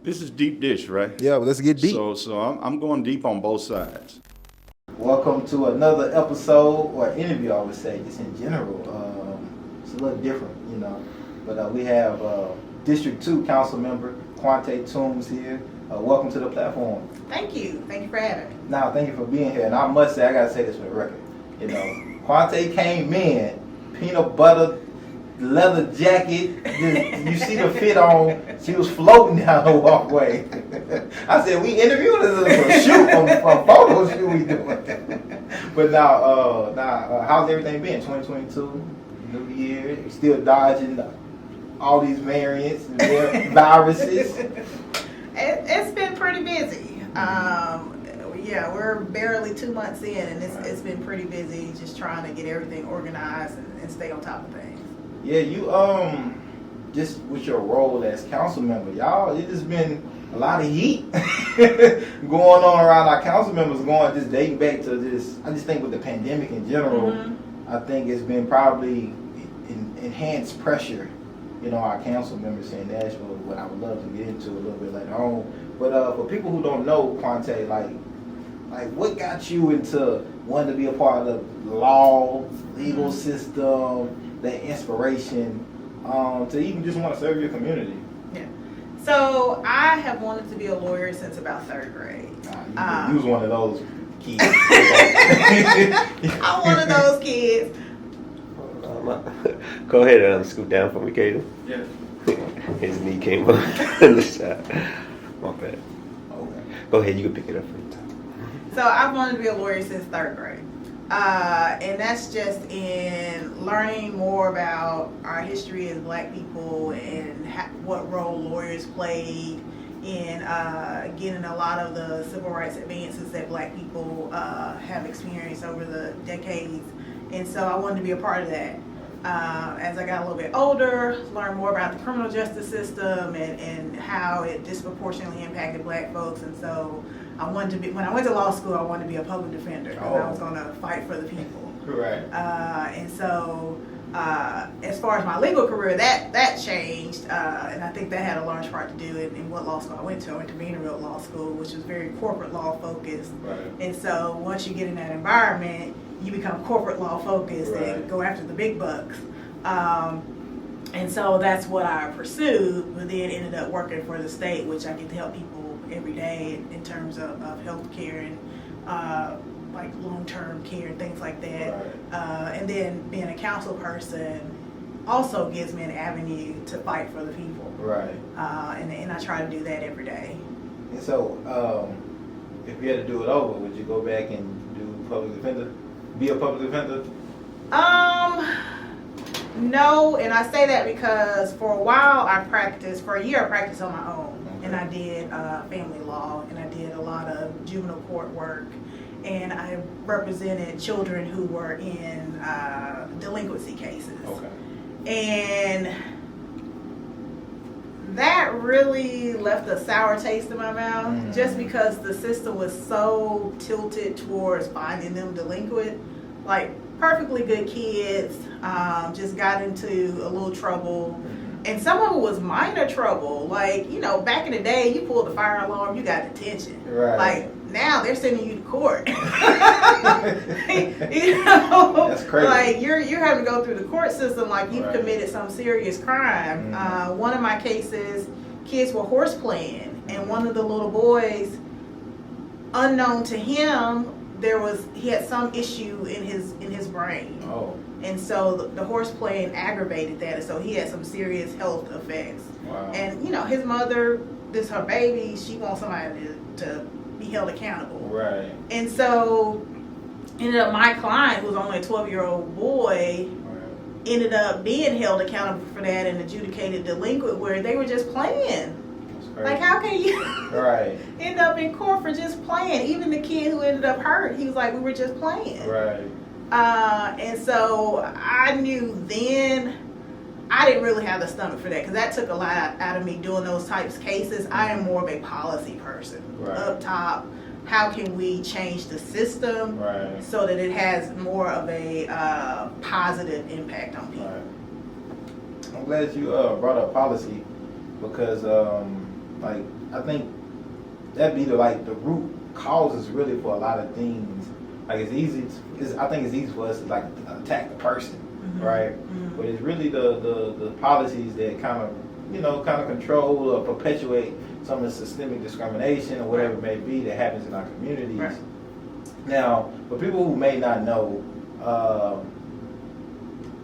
This is deep dish, right? Yeah, well, let's get deep. So I'm going deep on both sides. Welcome to another episode or interview, I would say, just in general. It's a little different, you know. But we have District 2 Council Member Kyonzté Toombs here. Welcome to the platform. Thank you. Thank you for having me. Now, thank you for being here. And I must say, I got to say this for the record. You know, Kyonzté came in, peanut butter, leather jacket. You see the fit on. She was floating down the walkway. I said, we interviewed this is a shoot, a photo shoot we doing. But now, how's everything been? 2022, New Year, you're still dodging all these variants, viruses. It's been pretty busy. Yeah, we're barely 2 months in, and it's been pretty busy just trying to get everything organized and stay on top of things. Yeah, you just with your role as council member, y'all, it has been a lot of heat going on around our council members, just dating back to this. I just think with the pandemic in general, I think it's been probably enhanced pressure, you know, our council members in Nashville, what I would love to get into a little bit later on. But for people who don't know, Kyonzté, like what got you into wanting to be a part of the law, legal system, that inspiration to even just want to serve your community? Yeah. So I have wanted to be a lawyer since about third grade. You was one of those kids. I'm one of those kids. Go ahead, scoot down for me, Kaden. Yeah. His knee came up on the side. My bad. Okay. Go ahead, you can pick it up from the top. So I've wanted to be a lawyer since third grade. And that's just in learning more about our history as Black people and what role lawyers played in getting a lot of the civil rights advances that Black people have experienced over the decades. And so I wanted to be a part of that. As I got a little bit older, learned more about the criminal justice system and how it disproportionately impacted Black folks. And so I wanted to be, when I went to law school, I wanted to be a public defender because I was going to fight for the people. Right. And so as far as my legal career, that changed. And I think that had a large part to do in what law school I went to. I went to Vanderbilt Law School, which was very corporate law focused. Right. And so once you get in that environment, you become corporate law focused and go after the big bucks. And so that's what I pursued, but then ended up working for the state, which I get to help people every day in terms of health care and like long-term care and things like that. Right. And then being a council person also gives me an avenue to fight for the people. Right. And I try to do that every day. And so, if you had to do it over, would you go back and do public defender? Be a public defender? No, and I say that because for a while for a year I practiced on my own. Okay. And I did family law, and I did a lot of juvenile court work, and I represented children who were in delinquency cases. Okay. And that really left a sour taste in my mouth, just because the system was so tilted towards finding them delinquent. Like, perfectly good kids, just got into a little trouble. And some of it was minor trouble. Like, you know, back in the day, you pulled the fire alarm, you got detention. Right. Like, now they're sending you to court. You know? That's crazy. Like, you're having to go through the court system like you've committed some serious crime. One of my cases, kids were horse playing, and one of the little boys, unknown to him, he had some issue in his brain. Oh. And so the horse playing aggravated that, and so he had some serious health effects. Wow. And you know, his mother, her baby, she wants somebody to be held accountable. Right. And so ended up my client, who was only a 12-year-old boy, ended up being held accountable for that and adjudicated delinquent, where they were just playing. Like, how can you end up in court for just playing? Even the kid who ended up hurt, he was like, we were just playing. Right. And so I knew then I didn't really have the stomach for that, because that took a lot out of me doing those types of cases. I am more of a policy person. Up top, how can we change the system so that it has more of a positive impact on people? I'm glad you brought up policy, because like I think that'd be the root causes really for a lot of things. Like I think it's easy for us to like attack the person, right? But it's really the policies that kind of control or perpetuate some of the systemic discrimination or whatever it may be that happens in our communities. Right. Now, for people who may not know,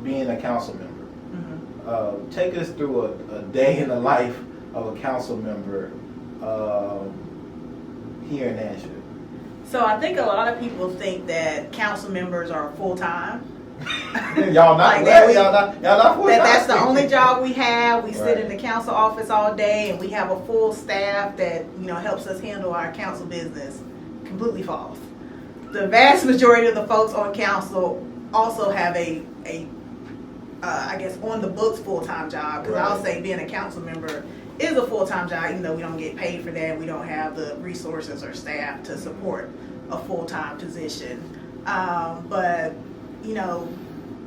being a council member, take us through a day in the life of a council member here in Nashville. So I think a lot of people think that council members are full-time. Y'all not Like well, that y'all not full-time. That's the only job we have. We sit Right. in the council office all day, and we have a full staff that helps us handle our council business. Completely false. The vast majority of the folks on council also have a I guess on the books full-time job, because Right. I'll say being a council member is a full-time job, even though we don't get paid for that. We don't have the resources or staff to support a full-time position. But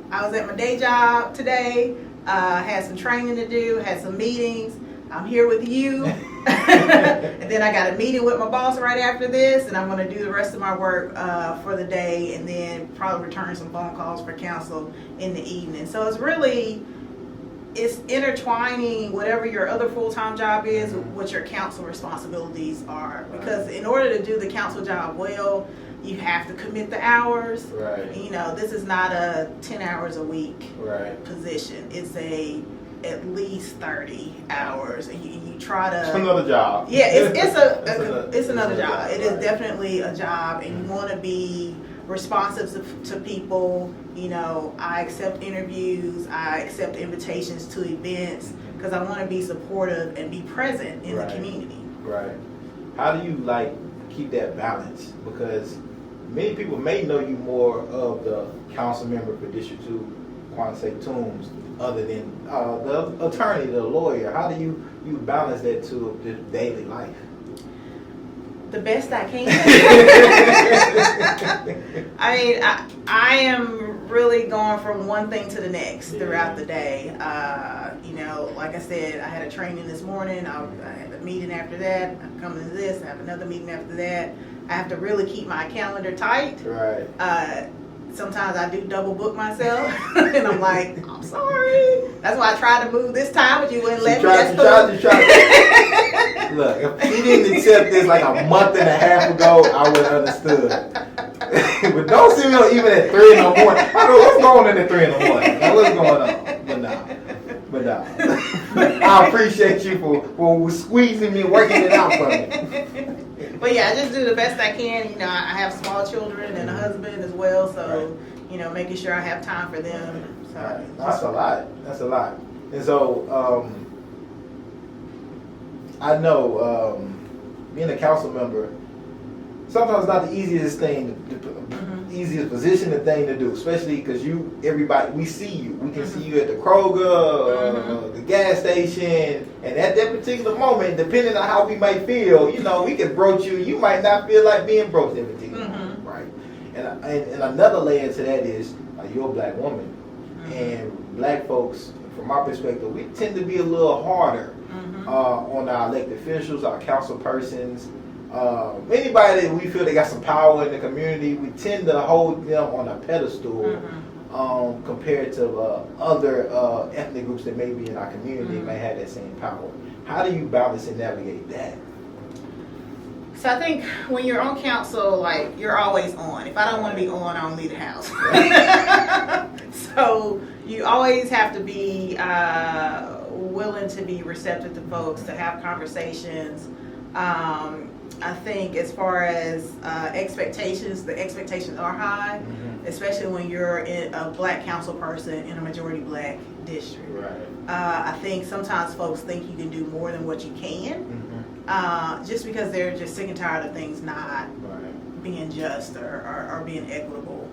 I was at my day job today, had some training to do, had some meetings. I'm here with you. And then I got a meeting with my boss right after this, and I'm going to do the rest of my work for the day, and then probably return some phone calls for council in the evening. So it's intertwining whatever your other full-time job is with what your council responsibilities are. Because in order to do the council job well, you have to commit the hours. Right. This is not a 10 hours a week Right. position. It's at least 30 hours, and you try to. It's another job. Yeah, it's another job. Right. It is definitely a job, and you want to be responsive to people. I accept interviews, I accept invitations to events, because I want to be supportive and be present in Right. the community. Right. How do you keep that balance? Because many people may know you more of the council member for District 2, Kyonzté Toombs, other than the attorney, the lawyer. How do you balance that to the daily life? The best I can. I mean, I am really going from one thing to the next throughout the day. Like I said, I had a training this morning. I had a meeting after that. I'm coming to this. I have another meeting after that. I have to really keep my calendar tight. Right. Sometimes I do double book myself, and I'm like, I'm sorry. That's why I tried to move this time, but you wouldn't let me. You tried. Look, if you didn't accept this like a month and a half ago, I would have understood. But don't see me even at 3 in the morning. I don't know what's going on at 3 in the morning. Now, what's going on? But nah. I appreciate you for squeezing me, working it out for me. But yeah, I just do the best I can. I have small children and a husband as well, so Right. making sure I have time for them. So Right. That's a lot. And so I know being a council member sometimes not the easiest thing, easiest position and thing to do, especially because we see you. We can see you at the Kroger, the gas station, and at that particular moment, depending on how we might feel, we can broach you. You might not feel like being broached in particular moment, right? And another layer to that is you're a black woman, and black folks, from our perspective, we tend to be a little harder on our elected officials, our council persons. Anybody that we feel they got some power in the community, we tend to hold them on a pedestal compared to other ethnic groups that may be in our community may have that same power. How do you balance and navigate that? So I think when you're on council, you're always on. If I don't want to be on, I don't leave the house. So you always have to be willing to be receptive to folks, to have conversations. I think as far as expectations, the expectations are high, especially when you're a black council person in a majority black district. Right. I think sometimes folks think you can do more than what you can, just because they're just sick and tired of things not being just or being equitable.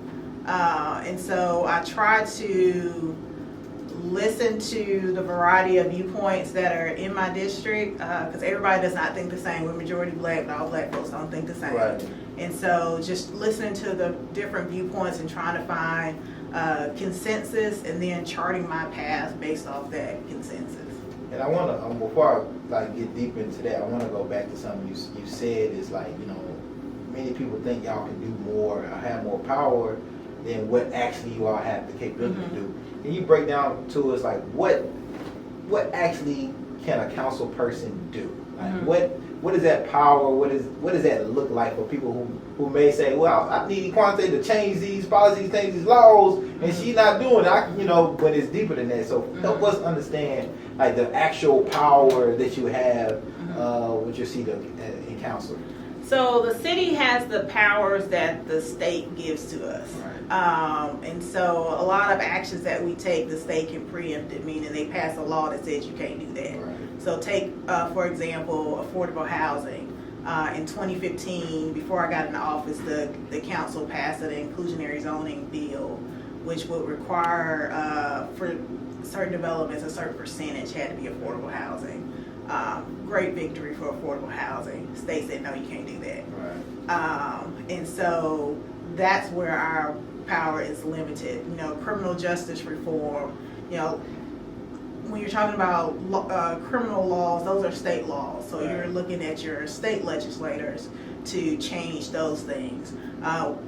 And so I try to listen to the variety of viewpoints that are in my district, because everybody does not think the same. We're majority black, but all black folks don't think the same. Right. And so just listening to the different viewpoints and trying to find consensus, and then charting my path based off that consensus. And I want to, before I get deep into that, I want to go back to something you said is like, many people think y'all can do more or have more power than what actually you all have the capability to do. Can you break down to us like what actually can a council person do? Like what is that power? What does that look like for people who may say, well, I need Kyonzté to change these policies, change these laws, and she's not doing it. But it's deeper than that. So help us understand like the actual power that you have with your seat in council. So the city has the powers that the state gives to us. Right. And so a lot of actions that we take, the state can preempt it, meaning they pass a law that says you can't do that. Right. So take, for example, affordable housing. In 2015, before I got into office, the council passed an inclusionary zoning bill, which would require for certain developments, a certain percentage had to be affordable housing. Great victory for affordable housing. State said, no, you can't do that. Right. And so that's where our power is limited. Criminal justice reform, when you're talking about criminal laws, those are state laws. So you're looking at your state legislators to change those things.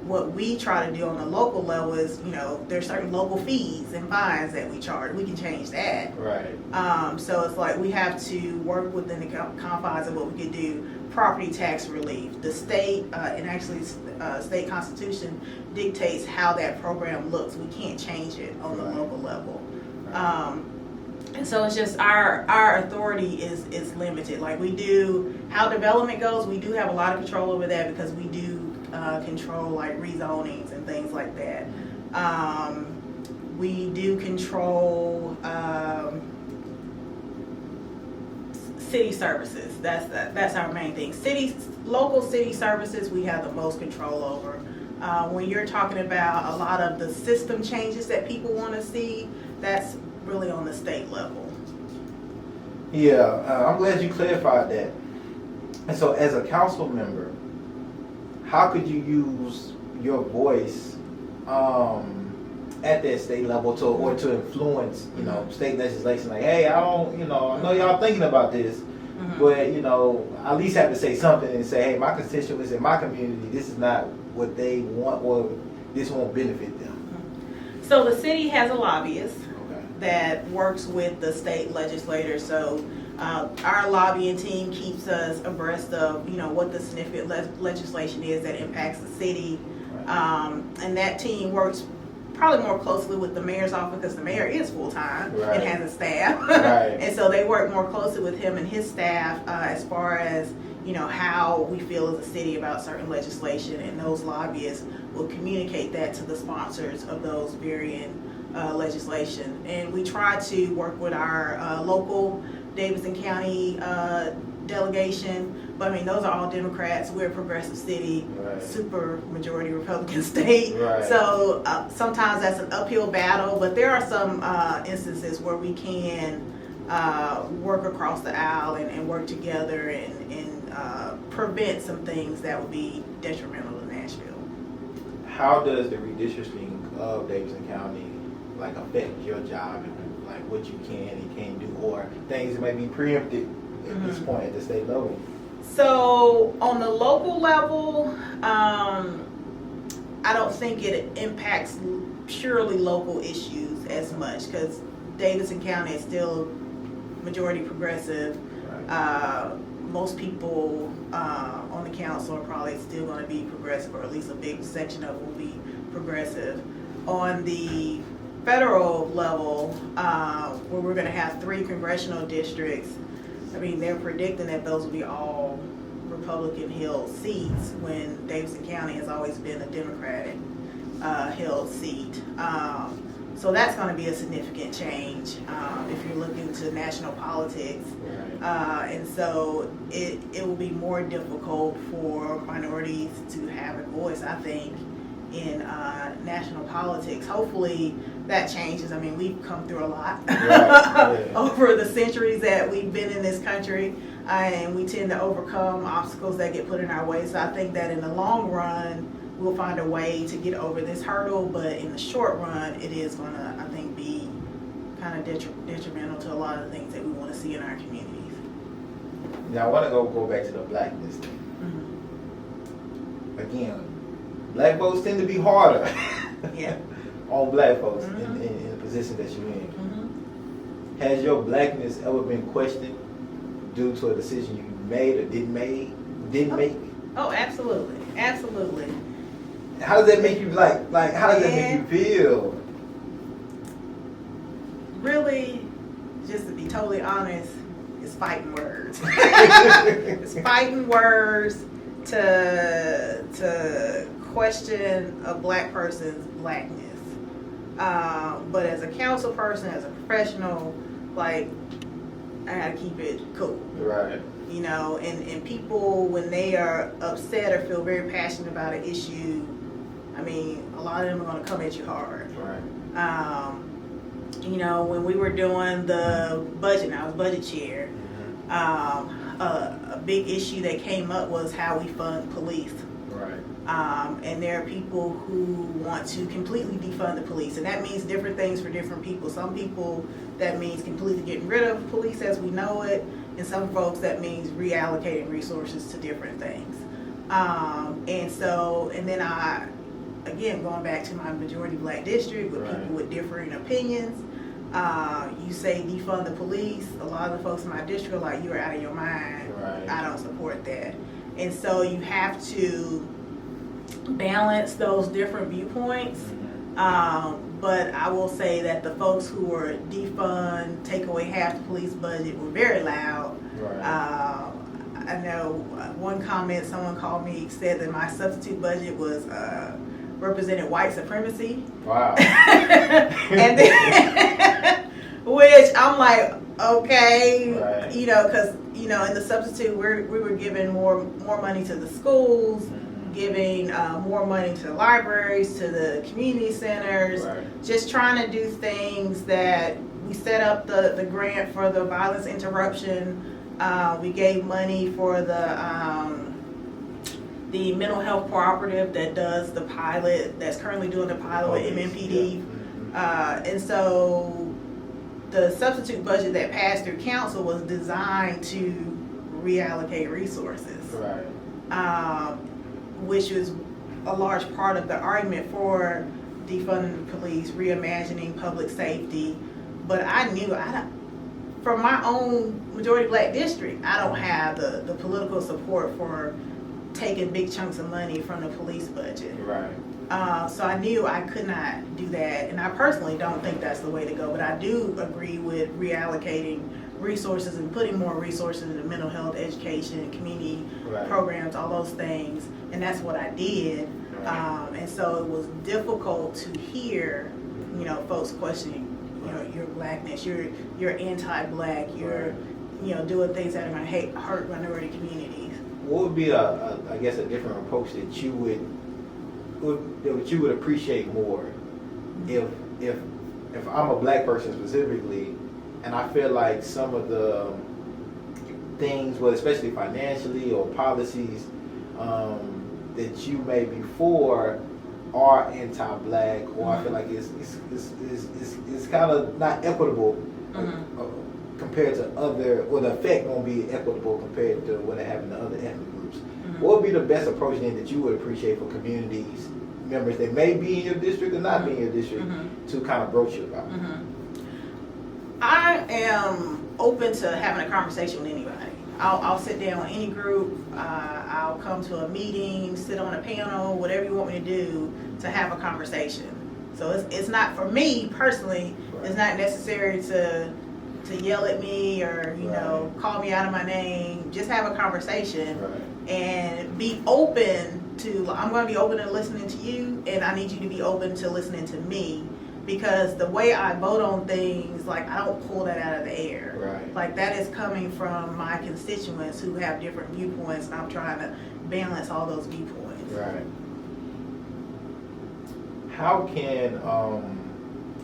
What we try to do on the local level is, there's certain local fees and fines that we charge. We can change that. Right. So it's like we have to work within the confines of what we could do. Property tax relief. The state, and actually state constitution dictates how that program looks. We can't change it on the local level. Right. And so it's just our authority is limited. Like we do, how development goes, we do have a lot of control over that because we do control like rezonings and things like that. We do control city services. That's our main thing. Local city services we have the most control over. When you're talking about a lot of the system changes that people want to see, that's really on the state level. Yeah, I'm glad you clarified that. And so as a council member, how could you use your voice at that state level to influence, state legislation? Like, hey, I know y'all thinking about this, but, at least have to say something and say, hey, my constituents in my community, this is not what they want or this won't benefit them. So the city has a lobbyist that works with the state legislators. So our lobbying team keeps us abreast of what the significant legislation is that impacts the city, and that team works probably more closely with the mayor's office because the mayor is full-time and has a staff. And so they work more closely with him and his staff as far as how we feel as a city about certain legislation, and those lobbyists will communicate that to the sponsors of those varying legislation. And we try to work with our local Davidson County delegation, but those are all Democrats. We're a progressive city, super majority Republican state. So sometimes that's an uphill battle, but there are some instances where we can work across the aisle and work together and prevent some things that would be detrimental to Nashville. How does the redistricting of Davidson County affect your job and what you can and can't do, or things that may be preempted at this point at the state level? So on the local level, I don't think it impacts purely local issues as much because Davidson County is still majority progressive. Most people on the council are probably still going to be progressive, or at least a big section of it will be progressive. On the federal level, where we're going to have 3 congressional districts, they're predicting that those will be all Republican-held seats when Davidson County has always been a Democratic held seat. So that's going to be a significant change if you're looking to national politics. And so it will be more difficult for minorities to have a voice, I think, in national politics. Hopefully that changes. We've come through a lot over the centuries that we've been in this country, and we tend to overcome obstacles that get put in our way. So I think that in the long run, we'll find a way to get over this hurdle, but in the short run, it is going to, I think, be kind of detrimental to a lot of the things that we want to see in our communities. Now I want to go back to the blackness thing. Mm-hmm. Again, black folks tend to be harder Yeah. on black folks Mm-hmm. in the position that you're in. Mm-hmm. Has your blackness ever been questioned due to a decision you made or didn't make? Oh, absolutely, absolutely. How does that make you like? How does that make you feel? Really, just to be totally honest, it's fighting words. It's fighting words to question a black person's blackness. But as a council person, as a professional, like, I gotta keep it cool. Right. You know, and people, when they are upset or feel very passionate about an issue, I mean, a lot of them are gonna come at you hard. Right. You know, when we were doing the budget, and I was budget chair, a big issue that came up was how we fund police. Right. And there are people who want to completely defund the police, and that means different things for different people. Some people, that means completely getting rid of police as we know it, and some folks that means reallocating resources to different things. And then again, going back to my majority black district with people with differing opinions, you say defund the police, a lot of the folks in my district are like, you're out of your mind. Right. I don't support that. And so you have to balance those different viewpoints. But I will say that the folks who were defund, take away half the police budget were very loud. Right. I know one comment someone called me said that my substitute budget was represented white supremacy. Wow. And then, which I'm like, okay, Right. you know, because you know, in the substitute we were giving more money to the schools, giving more money to the libraries, to the community centers, just trying to do things that we set up the grant for the violence interruption. We gave money for the mental health cooperative that does the pilot, that's currently doing the pilot with MMPD. And so the substitute budget that passed through council was designed to reallocate resources. Right. Which was a large part of the argument for defunding the police, reimagining public safety. But I knew, from my own majority black district, I don't have the political support for taking big chunks of money from the police budget. Right. So I knew I could not do that, and I personally don't think that's the way to go, but I do agree with reallocating resources and putting more resources into mental health, education, community programs, all those things, and that's what I did. And so it was difficult to hear, you know, folks questioning, you know, your blackness, you're anti-black, you're, you know, doing things that are going to hurt minority communities. What would be I guess a different approach that you would appreciate more if I'm a black person specifically, and I feel like some of the things, well, especially financially or policies that you may be for are anti-black, or I feel like it's kind of not equitable compared to other, or the effect won't be equitable compared to what happened to other ethnic groups. What would be the best approach then that you would appreciate for communities, members that may be in your district or not be in your district, to kind of broach you about? I am open to having a conversation with anybody. I'll sit down with any group. I'll come to a meeting, sit on a panel, whatever you want me to do to have a conversation. So it's not, for me personally, it's not necessary to yell at me or, you know, call me out of my name. Just have a conversation and be open to, I'm going to be open to listening to you, and I need you to be open to listening to me, because the way I vote on things, like, I don't pull that out of the air. Like, that is coming from my constituents who have different viewpoints, and I'm trying to balance all those viewpoints. How can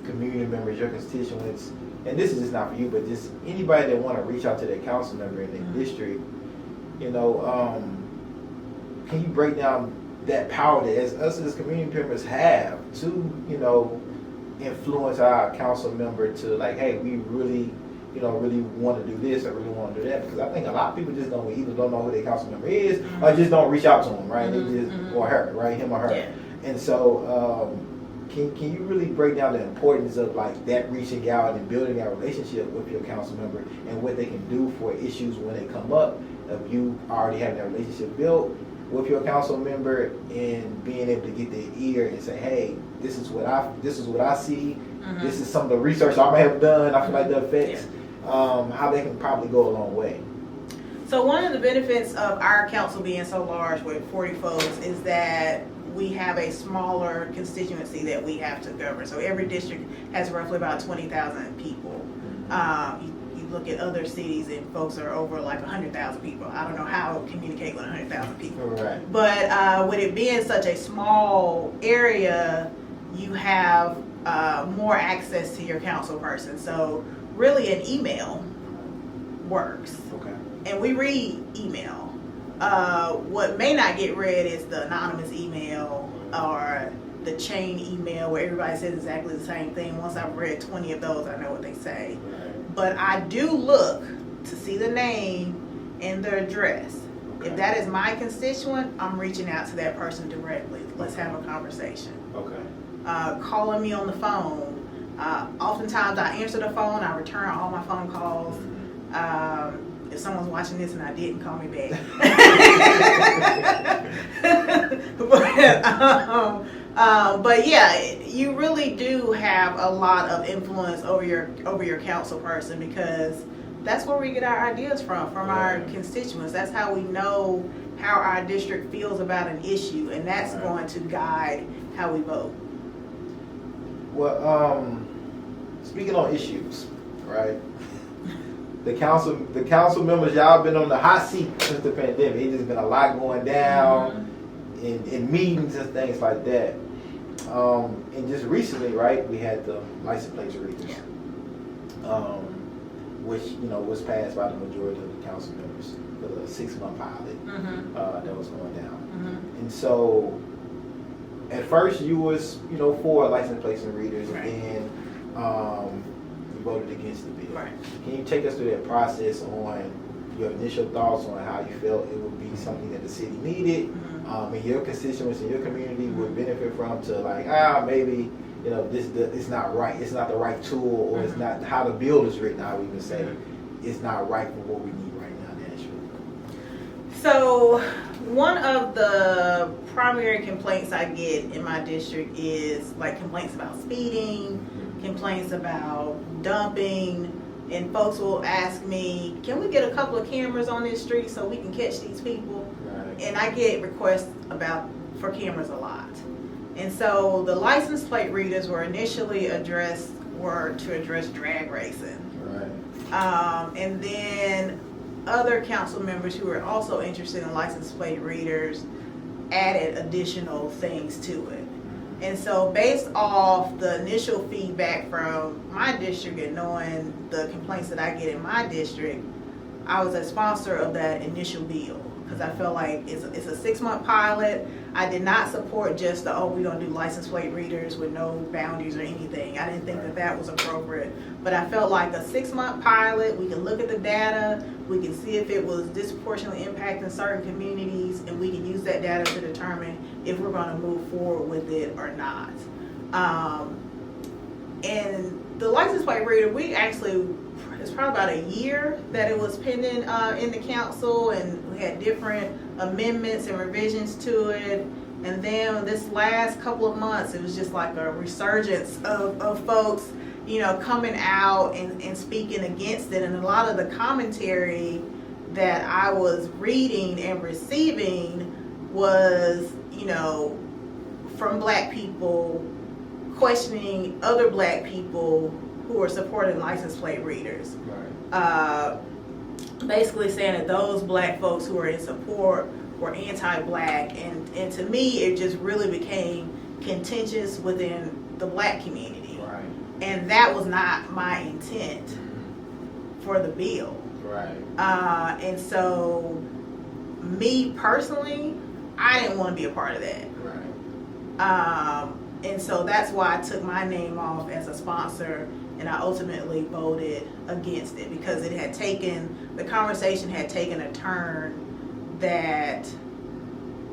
community members, your constituents, and this is just not for you, but just anybody that want to reach out to their council member in their district, you know, can you break down that power that us as community members have to, you know, influence our council member to like, hey, we really, really want to do this or really want to do that? Because I think a lot of people just either don't know who their council member is or just don't reach out to them, right? They just, or her, right? Him or her. Yeah. And so, can you really break down the importance of like that reaching out and building that relationship with your council member and what they can do for issues when they come up? If you already have that relationship built with your council member and being able to get their ear and say, hey, this is what I see. This is some of the research I may have done. I feel like the effects, how they can probably go a long way. So one of the benefits of our council being so large with 40 folks is that we have a smaller constituency that we have to govern. So every district has roughly about 20,000 people. You look at other cities and folks are over like 100,000 people. I don't know how to communicate with 100,000 people. Right. But with it being such a small area, you have more access to your council person. So really an email works. Okay. And we read email. What may not get read is the anonymous email or the chain email where everybody says exactly the same thing. Once I've read 20 of those, I know what they say. But I do look to see the name and the address. Okay. If that is my constituent, I'm reaching out to that person directly. Let's have a conversation. Okay. Calling me on the phone. Oftentimes I answer the phone, I return all my phone calls. If someone's watching this and I didn't, call me back. But yeah, you really do have a lot of influence over your council person because that's where we get our ideas from our constituents. That's how we know how our district feels about an issue, and that's going to guide how we vote. Well, speaking on issues, right? The council members, y'all been on the hot seat since the pandemic. It's just been a lot going down in meetings and things like that. And just recently, right, we had the license plates readers, which was passed by the majority of the council members for the 6-month pilot that was going down. And so, at first, you was for license plates and readers, and then you voted against the bill. Right. Can you take us through that process on your initial thoughts on how you felt it would be something that the city needed, and your constituents and your community would benefit from, to like, maybe this it's not right, it's not the right tool, or it's not how the bill is written. I would even say it's not right for what we need right now in Nashville. So one of the primary complaints I get in my district is like complaints about speeding, complaints about dumping, and folks will ask me, can we get a couple of cameras on this street so we can catch these people? Right. And I get requests for cameras a lot. And so the license plate readers were initially to address drag racing. Right. And then other council members who were also interested in license plate readers added additional things to it. And so based off the initial feedback from my district and knowing the complaints that I get in my district, I was a sponsor of that initial bill because I felt like it's a 6-month pilot. I did not support just we're going to do license plate readers with no boundaries or anything. I didn't think that was appropriate. But I felt like a 6-month pilot, we can look at the data, we can see if it was disproportionately impacting certain communities, and we can use that data to determine if we're going to move forward with it or not. And the license plate reader, it's probably about a year that it was pending in the council, and we had different amendments and revisions to it. And then this last couple of months, it was just like a resurgence of folks, coming out and speaking against it. And a lot of the commentary that I was reading and receiving was, from Black people questioning other Black people who are supporting license plate readers. Right. Basically saying that those Black folks who are in support were anti-Black, and to me it just really became contentious within the Black community. Right. And that was not my intent for the bill. Right. And so me personally, I didn't want to be a part of that. Right. And so that's why I took my name off as a sponsor, and I ultimately voted against it because the conversation had taken a turn that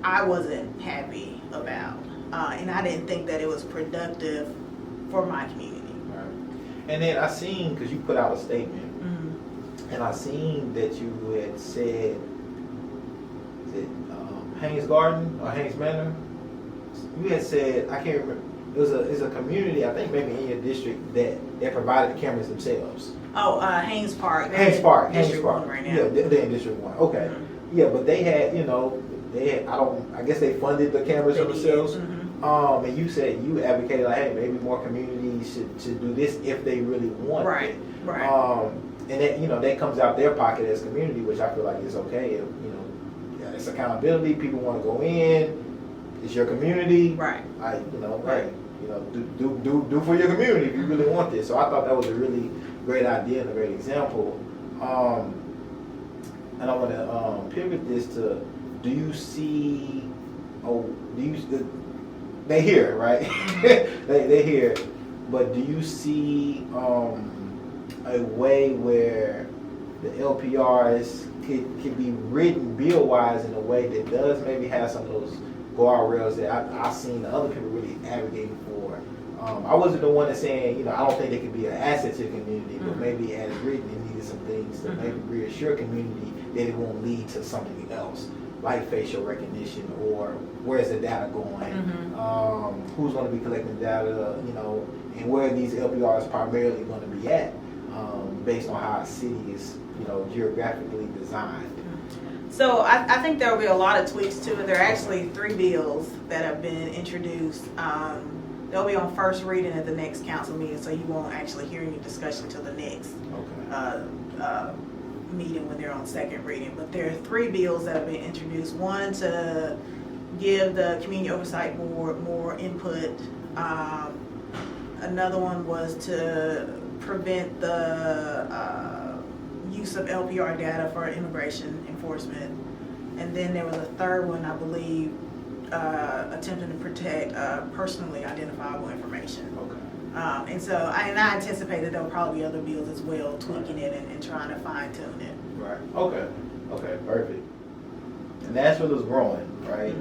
I wasn't happy about. And I didn't think that it was productive for my community. Right. And then I seen, because you put out a statement, and I seen that you had said, is it Haynes Garden or Haynes Manor? You had said, I can't remember, it's a community, I think maybe in your district, that provided the cameras themselves. Oh, Haynes Park. Haynes Park. District 1 right now. Yeah, they're in District 1. Okay. Mm-hmm. Yeah, but they had, I guess they funded the cameras They for did. themselves. Mm-hmm. And you said you advocated, like, hey, maybe more communities should do this if they really want Right, it. right. And that, that comes out their pocket as community, which I feel like is okay. If, it's accountability. People want to go in. It's your community. Right. Right. Right. Do for your community if you really want this. So I thought that was a really great idea and a great example. And I want to pivot this to: do you see? They hear, right? they hear, but do you see a way where the LPRs could be written bill-wise in a way that does maybe have some of those guardrails that I've seen other people really advocating for? I wasn't the one that's saying, I don't think they could be an asset to the community, but maybe as written, it needed some things to maybe reassure community that it won't lead to something else, like facial recognition, or where's the data going, who's going to be collecting data, and where these LPRs primarily going to be at, based on how a city is, geographically designed. So I think there will be a lot of tweaks to it. There are actually 3 bills that have been introduced. They'll be on first reading at the next council meeting, so you won't actually hear any discussion until the next meeting when they're on second reading. But there are 3 bills that have been introduced. One to give the Community Oversight Board more input. Another one was to prevent the use of LPR data for immigration enforcement. And then there was a third one, I believe, attempting to protect personally identifiable information. Okay. And so I anticipate that there'll probably be other bills as well, tweaking it and trying to fine tune it. Right. Okay, perfect. And Nashville is growing, right?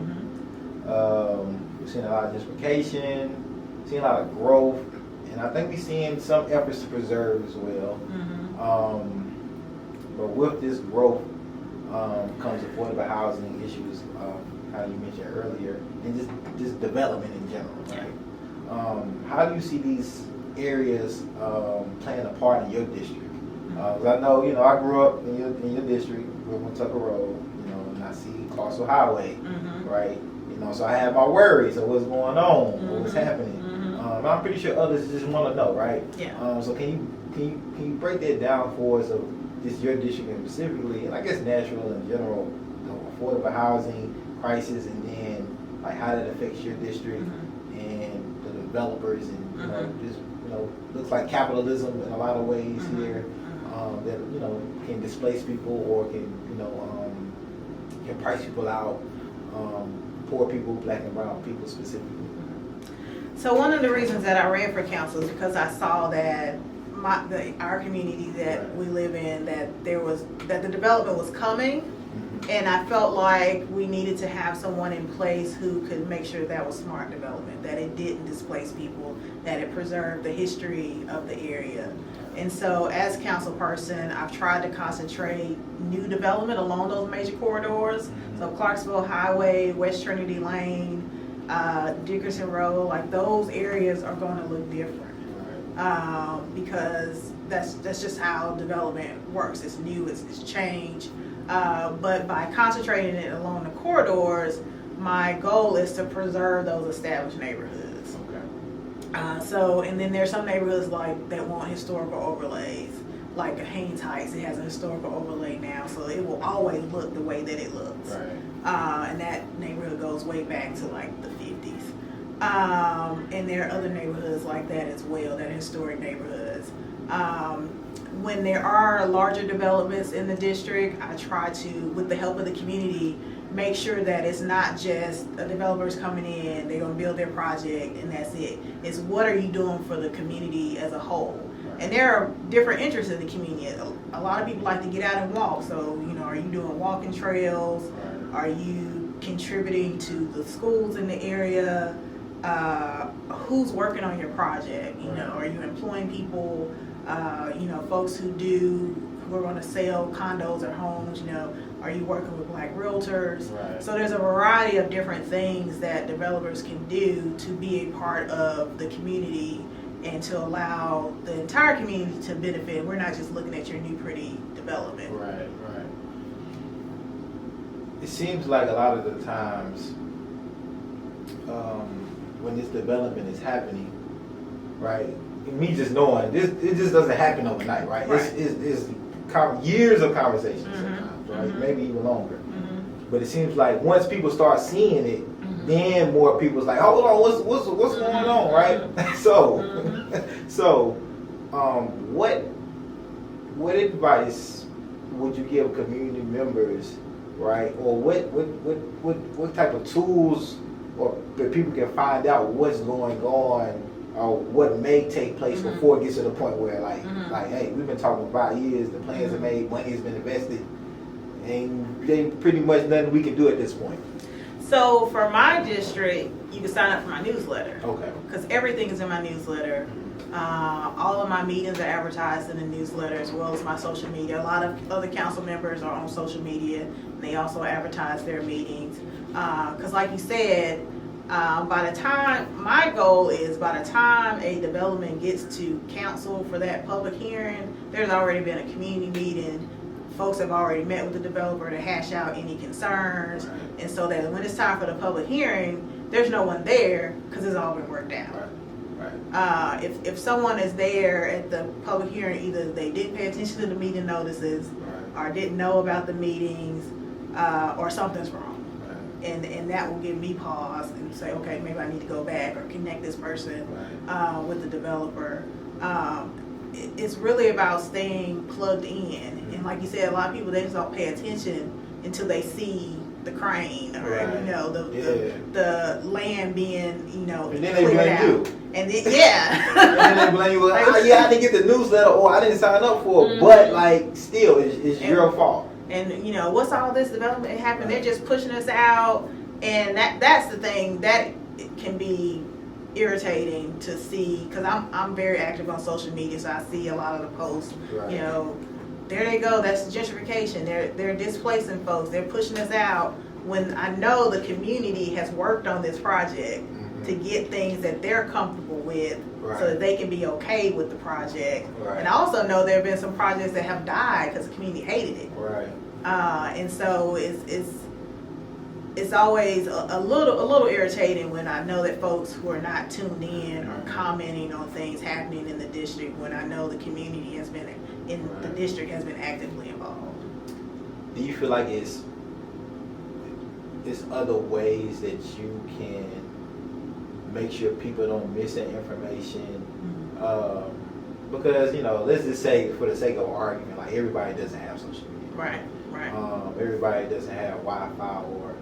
We've seen a lot of gentrification, seen a lot of growth, and I think we're seeing some efforts to preserve as well. But with this growth comes affordable housing issues, how you mentioned earlier, and just development in general, right? How do you see these areas playing a part in your district? Because I know, I grew up in your district, grew up on Tucker Road, and I see Clarksville Highway, right? So I have my worries of what's going on, what's happening. I'm pretty sure others just want to know, right? Yeah. So can you break that down for us of just your district and specifically, and I guess Nashville in general, affordable housing crisis, and then like how that affects your district and the developers, and just looks like capitalism in a lot of ways here that can displace people or can price people out, poor people, black and brown people specifically. So one of the reasons that I ran for council is because I saw that our community that we live in, that the development was coming, and I felt like we needed to have someone in place who could make sure that was smart development, that it didn't displace people, that it preserved the history of the area. And so as council person, I've tried to concentrate new development along those major corridors. So Clarksville Highway, West Trinity Lane, Dickerson Road, like those areas are going to look different. Because that's just how development works. It's new, it's change. But by concentrating it along the corridors, my goal is to preserve those established neighborhoods. And then there's some neighborhoods that want historical overlays, like Haynes Heights. It has a historical overlay now, so it will always look the way that it looks. And that neighborhood goes way back to like the 50s. And there are other neighborhoods like that as well, that are historic neighborhoods. When there are larger developments in the district, I try to, with the help of the community, make sure that it's not just a developer's coming in, they're gonna build their project and that's it. It's what are you doing for the community as a whole? And there are different interests in the community. A lot of people like to get out and walk. So, are you doing walking trails? Are you contributing to the schools in the area? Who's working on your project? Are you employing people? Folks who are going to sell condos or homes. Are you working with black realtors? Right. So there's a variety of different things that developers can do to be a part of the community and to allow the entire community to benefit. We're not just looking at your new pretty development. Right. It seems like a lot of the times when this development is happening, right? Me just knowing this, it just doesn't happen overnight, right? It's years of conversations sometimes, right? Maybe even longer. But it seems like once people start seeing it, then more people's like, hold on, what's going on, right? So, what advice would you give community members, right? Or what type of tools or that people can find out what's going on or what may take place before it gets to the point where like, hey, we've been talking about years, the plans are made, money has been invested, and they pretty much nothing we can do at this point. So for my district, you can sign up for my newsletter. Okay. Because everything is in my newsletter. All of my meetings are advertised in the newsletter as well as my social media. A lot of other council members are on social media, and they also advertise their meetings. Because like you said, my goal is by the time a development gets to council for that public hearing, there's already been a community meeting. Folks have already met with the developer to hash out any concerns, and so that when it's time for the public hearing, there's no one there because it's all been worked out. If someone is there at the public hearing, either they didn't pay attention to the meeting notices, or didn't know about the meetings, or something's wrong. And that will give me pause and say, okay, maybe I need to go back or connect this person with the developer. It's really about staying plugged in. And like you said, a lot of people, they just don't pay attention until they see the crane or the land being and then they cleared blame out. you. And then, and then they blame you. I didn't get the newsletter, or I didn't sign up for it. But like, still, it's your fault. And what's all this development happening? They're just pushing us out, and that's the thing that can be irritating to see, because I'm very active on social media, so I see a lot of the posts. There they go. That's gentrification. They're displacing folks. They're pushing us out. When I know the community has worked on this project to get things that they're comfortable with, so that they can be okay with the project. And I also know there have been some projects that have died because the community hated it. And so it's always a little irritating when I know that folks who are not tuned in are commenting on things happening in the district when I know the community has been the district has been actively involved. Do you feel like it's other ways that you can make sure people don't miss that information? Because let's just say, for the sake of argument, like everybody doesn't have social media. Everybody doesn't have Wi-Fi or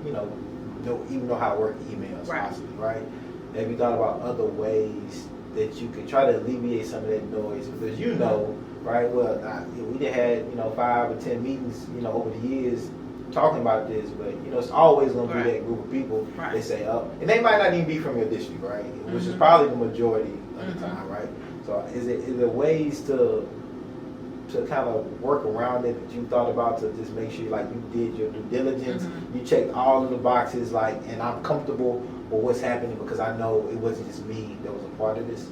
even know how to work emails possibly, right? Have you thought about other ways that you could try to alleviate some of that noise? Because right? Well, we done had 5 or 10 meetings over the years talking about this, but it's always going to be that group of people that say, and they might not even be from your district, right? Which is probably the majority of the time, right? So is there ways to kind of work around it that you thought about to just make sure you did your due diligence, you checked all of the boxes, and I'm comfortable with what's happening because I know it wasn't just me that was a part of this?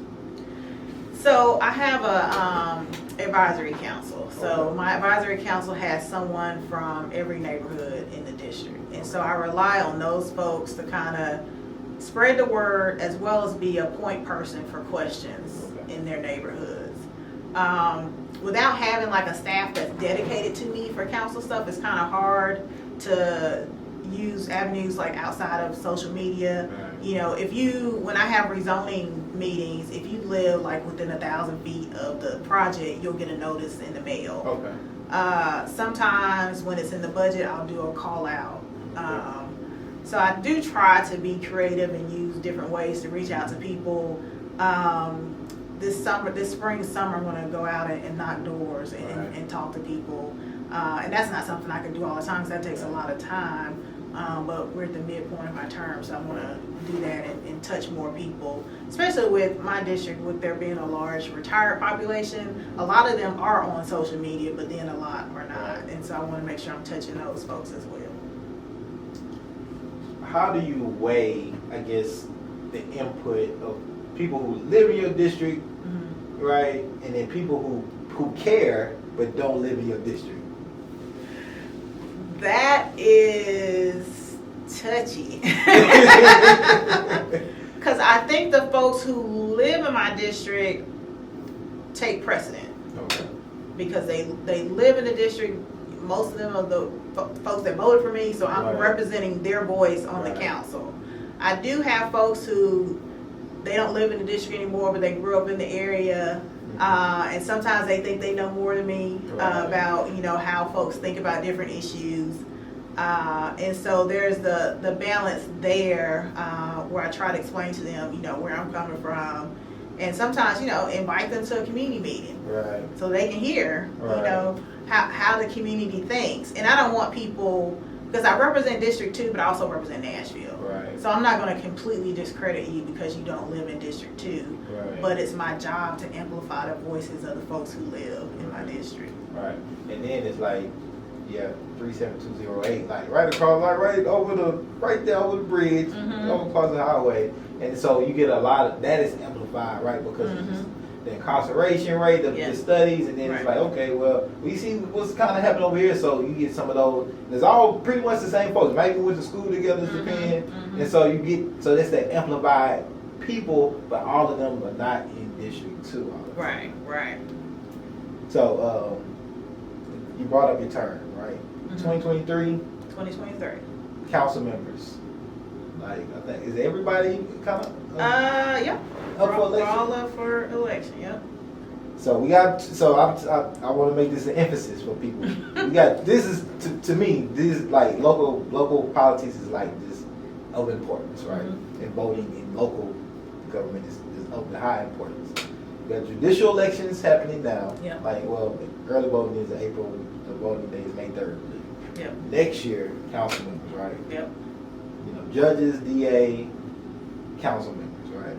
So I have a advisory council. So my advisory council has someone from every neighborhood in the district. And so I rely on those folks to kind of spread the word as well as be a point person for questions in their neighborhoods. Without having a staff that's dedicated to me for council stuff, it's kind of hard to use avenues outside of social media. When I have rezoning meetings, if you live within 1,000 feet of the project, you'll get a notice in the mail. Sometimes when it's in the budget, I'll do a call out So I do try to be creative and use different ways to reach out to people. This spring, summer, I'm going to go out and knock doors and talk to people. And that's not something I can do all the time because that takes a lot of time. But we're at the midpoint of my term, so I want to do that and touch more people, especially with my district, with there being a large retired population. A lot of them are on social media, but then a lot are not. And so I want to make sure I'm touching those folks as well. How do you weigh, I guess, the input of people who live in your district, right, and then people who care but don't live in your district? That is touchy. Because I think the folks who live in my district take precedent. Okay. Because they live in the district. Most of them are the folks that voted for me, so I'm representing their voice on the council. I do have folks who, they don't live in the district anymore, but they grew up in the area. And sometimes they think they know more than me about, how folks think about different issues. And so there's the balance there where I try to explain to them, where I'm coming from. And sometimes, invite them to a community meeting so they can hear, how the community thinks. And I don't want people, because I represent District 2, but I also represent Nashville. Right. So I'm not going to completely discredit you because you don't live in District 2. Right. But it's my job to amplify the voices of the folks who live in my district. Right. And then it's like, 37208, like right across, like right there over the bridge, over across the highway. And so you get a lot of, that is amplified, right? Because of the incarceration rate, the studies, and then it's like, okay, well, we see what's kind of happening over here, so you get some of those. It's all pretty much the same folks. Maybe we went to school together, Japan, and so you get, so that's that amplified people, but all of them are not in District 2. Right. So you brought up your term, right? 2023 council members. Like, I think, is everybody kind of yeah. up for election? All up for election, yep. So we got. So I want to make this an emphasis for people. We got. This is to me. This is like local politics is like this of importance, right? And voting in local government is of high importance. We got judicial elections happening now. Yep. Like, well, early voting is April. The voting day is May 3rd. Yep. Next year, council members, right? Yep. Judges, DA, council members, right?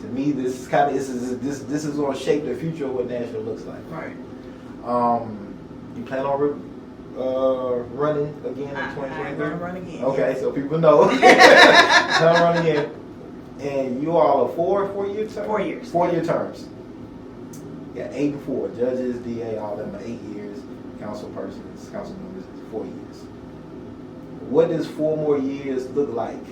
To me, this is kind of this is going to shape the future of what Nashville looks like. Right. You plan on running again in 2023? I'm going to run again. Okay, so people know. Plan on running again, and you all are 4-year terms. 4 years. 4-year terms. Yeah, 8 and 4. Judges, DA, all of them are 8 years. Council members, 4 years. What does 4 more years look like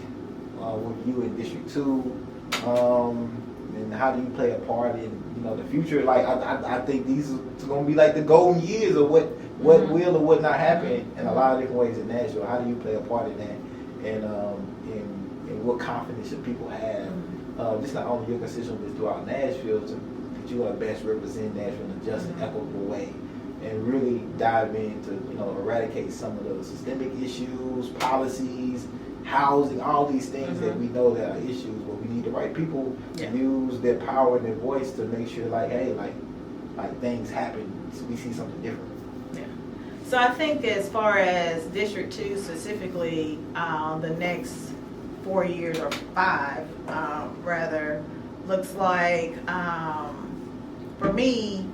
with you in District 2? And how do you play a part in the future? Like I think these are going to be like the golden years of what will or what not happen in a lot of different ways in Nashville. How do you play a part in that? And what confidence should people have? Just not only your constituents but throughout Nashville that you are best represent Nashville in a just and equitable way. And really dive into, eradicate some of the systemic issues, policies, housing, all these things that we know that are issues, but we need the right people to use their power and their voice to make sure, like, hey, like things happen, so we see something different. Yeah. So I think as far as District 2 specifically, the next 4 years or 5, rather, looks like for me,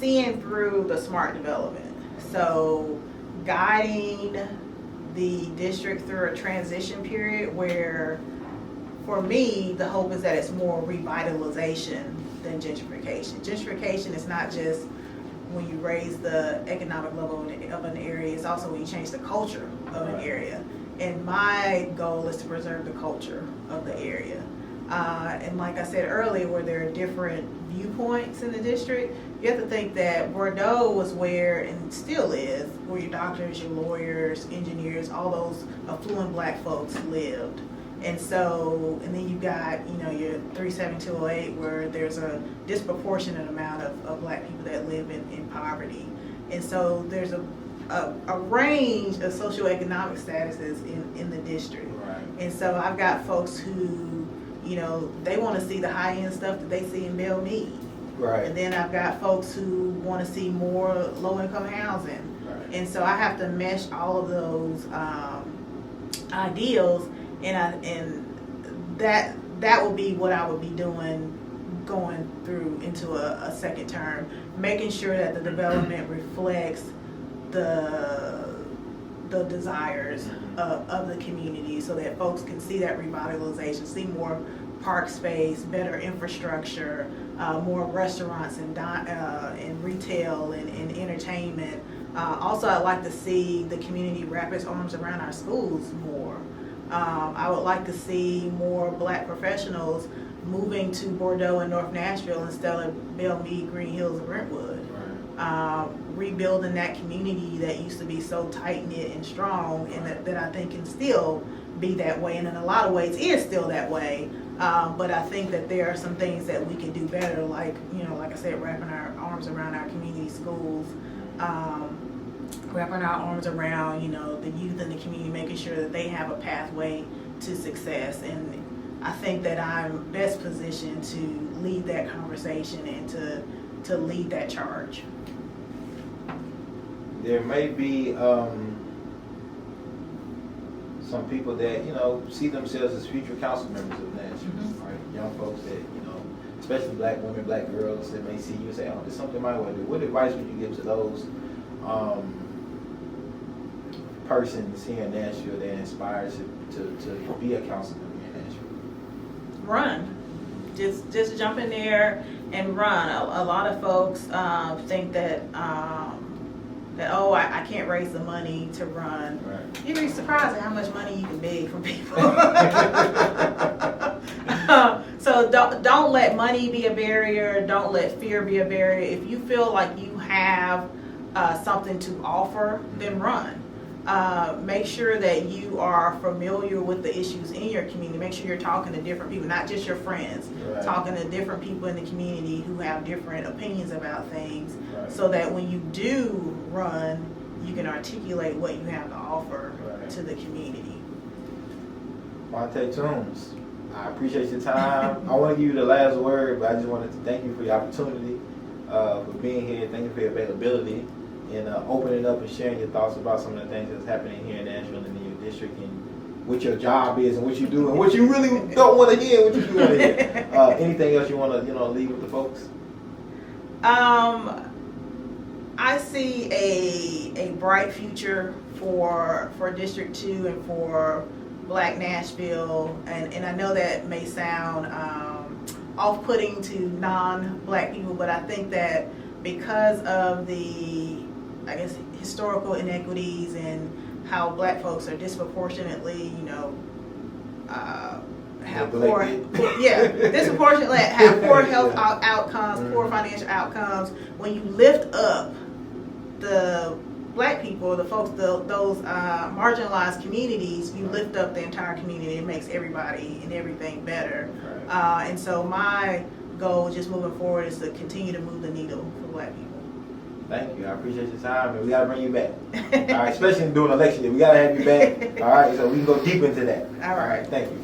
seeing through the smart development. So guiding the district through a transition period where, for me, the hope is that it's more revitalization than gentrification. Gentrification is not just when you raise the economic level of an area, it's also when you change the culture of an area. And my goal is to preserve the culture of the area. And like I said earlier, where there are different viewpoints in the district, you have to think that Bordeaux was where, and still is, where your doctors, your lawyers, engineers, all those affluent black folks lived. And so, and then you got, your 37208, where there's a disproportionate amount of black people that live in poverty. And so there's a a range of socioeconomic statuses in the district. Right. And so I've got folks who, they want to see the high-end stuff that they see in Belle Meade. Right. And then I've got folks who want to see more low-income housing. Right. And so I have to mesh all of those ideals, and that will be what I would be doing going through into a second term, making sure that the development reflects the desires of the community, so that folks can see that revitalization, see more park space, better infrastructure, more restaurants and retail and entertainment. Also, I'd like to see the community wrap its arms around our schools more. I would like to see more Black professionals moving to Bordeaux and North Nashville instead of Belle Meade, Green Hills, and Brentwood. Rebuilding that community that used to be so tight-knit and strong, and that I think can still be that way, and in a lot of ways is still that way. But I think that there are some things that we can do better, like I said, wrapping our arms around our community schools, wrapping our arms around the youth in the community, making sure that they have a pathway to success. And I think that I'm best positioned to lead that conversation and to lead that charge. There may be some people that see themselves as future council members of Nashville, right? Young folks that especially Black women, Black girls that may see you and say, "Oh, there's something I want to do." What advice would you give to those persons here in Nashville that inspires to be a council member in Nashville? Run. Just jump in there and run. A lot of folks think that I can't raise the money to run. Right. You'd be surprised at how much money you can beg from people. So don't let money be a barrier. Don't let fear be a barrier. If you feel like you have something to offer, then run. Make sure that you are familiar with the issues in your community. Make sure you're talking to different people, not just your friends. Right. Talking to different people in the community who have different opinions about things, Right. so that when you do run, you can articulate what you have to offer Right. to the community. Kyonzté Toombs, I appreciate your time. I want to give you the last word, but I just wanted to thank you for your opportunity, for being here. Thank you for your availability and opening up and sharing your thoughts about some of the things that's happening here in Nashville and in your district, and what your job is and what you do and what you really don't want to hear, what you do want to hear. Anything else you want to leave with the folks? I see a bright future for District 2 and for Black Nashville, and I know that may sound off-putting to non-Black people, but I think that because of the, historical inequities and how Black folks are disproportionately, have disproportionately have poor health outcomes, poor financial outcomes. When you lift up the Black people, the folks, those marginalized communities, you lift up the entire community. It makes everybody and everything better. Right. And so my goal, just moving forward, is to continue to move the needle for Black people. Thank you. I appreciate your time, and we gotta bring you back. All right, especially during election day, we gotta have you back. All right, so we can go deep into that. All right. Thank you.